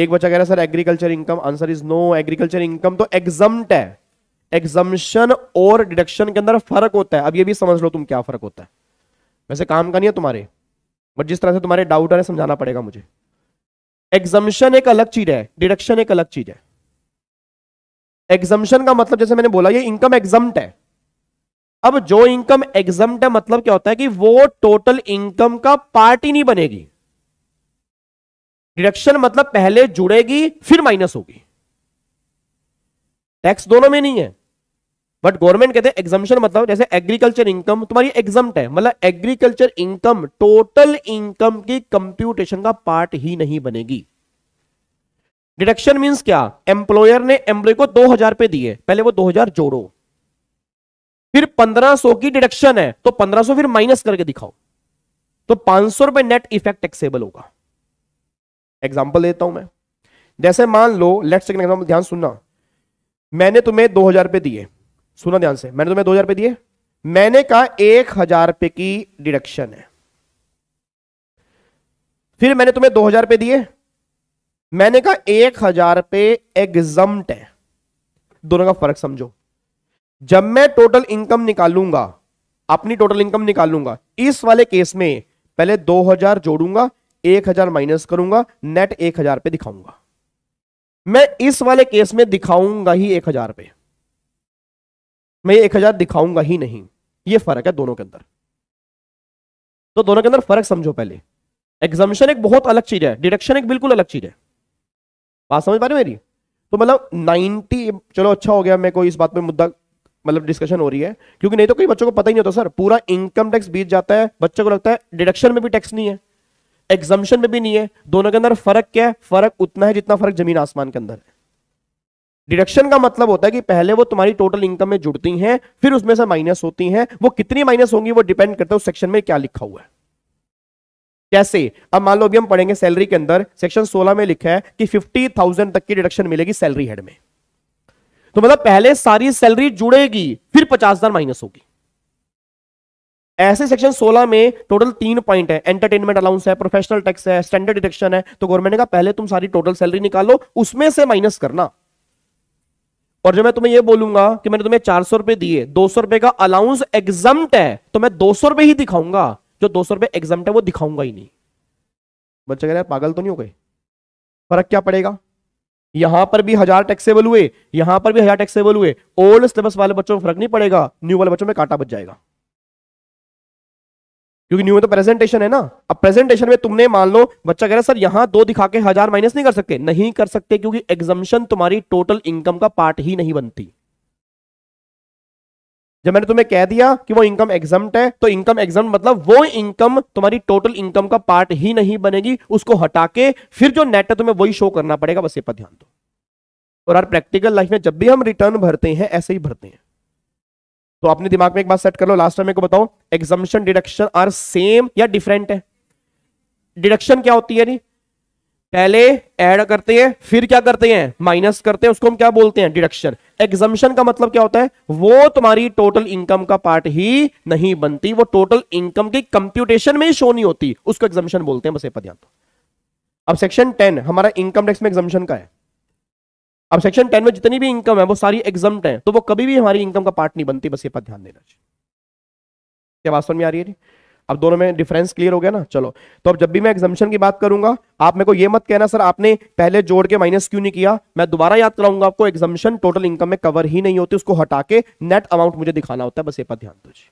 एक बच्चा कह रहा है sir agriculture income, answer is no. Agriculture income तो एग्जम्प्ट है। एग्जम्पशन और डिडक्शन के अंदर फर्क होता है। अब ये भी समझ लो तुम क्या फर्क होता है। वैसे काम का नहीं है तुम्हारे, बट जिस तरह से तुम्हारे डाउट है समझाना पड़ेगा मुझे। एग्जम्पशन एक अलग चीज है, डिडक्शन एक अलग चीज है। एग्जम्पशन का मतलब जैसे मैंने बोला ये इनकम एग्जम्प्ट है। अब जो इनकम एग्जम्प्ट है मतलब क्या होता है कि वो टोटल इनकम का पार्ट ही नहीं बनेगी। डिडक्शन मतलब पहले जुड़ेगी फिर माइनस होगी, टैक्स दोनों में नहीं है। बट गवर्नमेंट कहते हैं एग्जम्पशन मतलब जैसे एग्रीकल्चर इनकम तुम्हारी एग्जम्प्ट है, मतलब एग्रीकल्चर इनकम टोटल इनकम की कंप्यूटेशन का पार्ट ही नहीं बनेगी। डिडक्शन मींस क्या, एम्प्लॉयर ने एम्प्लॉय को 2000 रुपए दिए, पहले वो 2000 जोड़ो, फिर 1500 की डिडक्शन है तो 1500 फिर माइनस करके दिखाओ, तो 500 रुपए नेट इफेक्ट टैक्सेबल होगा। एग्जांपल देता हूं मैं, जैसे मान लो लेट्स टेक एन एग्जांपल, ध्यान सुनना। मैंने तुम्हें 2000 रुपए दिए, सुना ध्यान से, मैंने तुम्हें 2000 रुपए दिए, मैंने कहा 1000 रुपए की डिडक्शन है। फिर मैंने तुम्हें 2000 रुपए दिए, मैंने कहा 1000 रुपए एग्जम्प्ट है। दोनों का फर्क समझो। जब मैं टोटल इनकम निकालूंगा, अपनी टोटल इनकम निकालूंगा, इस वाले केस में पहले 2000 जोड़ूंगा, 1000 माइनस करूंगा, नेट 1000 रुपए दिखाऊंगा। मैं इस वाले केस में दिखाऊंगा ही 1000 रुपए, मैं 1000 दिखाऊंगा ही नहीं। ये फर्क है दोनों के अंदर। तो दोनों के अंदर फर्क समझो पहले। एग्जम्पशन एक बहुत अलग चीज है, डिडक्शन एक बिल्कुल अलग चीज है। बात समझ पा रहे हो मेरी? तो मतलब 90, चलो अच्छा हो गया मेरे को इस बात पे मुद्दा मतलब डिस्कशन हो रही है, क्योंकि नहीं तो कई बच्चों को पता ही नहीं होता सर, पूरा इनकम टैक्स बीत जाता है, बच्चे को लगता है डिडक्शन में भी टैक्स नहीं है, एग्जम्पशन में भी नहीं है। दोनों के अंदर फर्क क्या है? फर्क उतना है जितना फर्क जमीन आसमान के अंदर है। डिडक्शन का मतलब होता है कि पहले वो तुम्हारी टोटल इनकम में जुड़ती हैं, फिर उसमें से माइनस होती हैं। वो कितनी माइनस होंगी वो डिपेंड करता है उस सेक्शन में क्या लिखा हुआ है। कैसे? अब मान लो अभी हम पढ़ेंगे सैलरी के अंदर, सेक्शन 16 में लिखा है कि 50,000 तक की डिडक्शन मिलेगी सैलरी हेड में। तो मतलब पहले सारी सैलरी जुड़ेगी, फिर 50,000 माइनस होगी। ऐसे सेक्शन 16 में टोटल 3 पॉइंट है, एंटरटेनमेंट अलाउंस है, प्रोफेशनल टैक्स है, स्टैंडर्ड डिडक्शन है। तो गवर्नमेंट ने कहा पहले तुम सारी टोटल सैलरी निकालो, उसमें से माइनस करना। और जब मैं तुम्हें यह बोलूंगा कि मैंने तुम्हें 400 रुपए दिए, 200 रुपए का अलाउंस एग्जम्प्ट है, तो मैं 200 रुपए ही दिखाऊंगा, जो 200 रुपए एग्जम्प्ट है वो दिखाऊंगा ही नहीं। बच्चे कह रहे हैं पागल तो नहीं हो गए? फर्क क्या पड़ेगा? यहां पर भी 1000 टैक्सेबल हुए, यहां पर भी 1000 टैक्सेबल हुए। ओल्ड सिलेबस वाले बच्चों में फर्क नहीं पड़ेगा, न्यू वाले बच्चों में कांटा बच जाएगा, क्योंकि न्यू में तो प्रेजेंटेशन है ना। अब प्रेजेंटेशन में तुमने मान लो बच्चा कह रहा है सर यहां 2 दिखा के 1000 माइनस नहीं कर सकते, नहीं कर सकते, क्योंकि एग्जम्पशन तुम्हारी टोटल इनकम का पार्ट ही नहीं बनती। जब मैंने तुम्हें कह दिया कि वो इनकम एग्जम्प्ट है, तो इनकम एग्जम्प्ट मतलब वो इनकम तुम्हारी टोटल इनकम का पार्ट ही नहीं बनेगी। उसको हटा के फिर जो नेट है तुम्हें वही शो करना पड़ेगा, बस ये पर ध्यान दो। और यार प्रैक्टिकल लाइफ में जब भी हम रिटर्न भरते हैं ऐसे ही भरते हैं। तो अपने दिमाग में एक बात सेट कर लो, लास्ट टाइम मेरे को बताओ, एग्जम्पशन डिडक्शन आर सेम या डिफरेंट है? डिडक्शन क्या होती है जी? पहले ऐड करते हैं, फिर क्या करते हैं? माइनस करते हैं, उसको हम क्या बोलते हैं? डिडक्शन। एग्जम्पशन का मतलब क्या होता है? वो तुम्हारी टोटल इनकम का पार्ट ही नहीं बनती, वो टोटल इनकम की कंप्यूटेशन में ही शो नहीं होती, उसको एग्जम्पशन बोलते हैं, बस ये पर ध्यान दो। अब सेक्शन 10 हमारा इनकम टैक्स में एग्जम्पशन का है। अब सेक्शन 10 में जितनी भी इनकम है वो सारी एग्जम्प्ट है, तो वो कभी भी हमारी इनकम का पार्ट नहीं बनती, बस ये पर ध्यान देना चाहिए। क्या बात समझ में आ रही है? अब दोनों में डिफरेंस क्लियर हो गया ना? चलो, तो अब जब भी मैं एग्जम्पशन की बात करूंगा, आप मेरे को ये मत कहना सर आपने पहले जोड़ के माइनस क्यों नहीं किया। मैं दोबारा याद कराऊंगा आपको, एग्जम्पशन टोटल इनकम में कवर ही नहीं होती, उसको हटा के नेट अमाउंट मुझे दिखाना होता है, बस ये पर ध्यान दीजिए।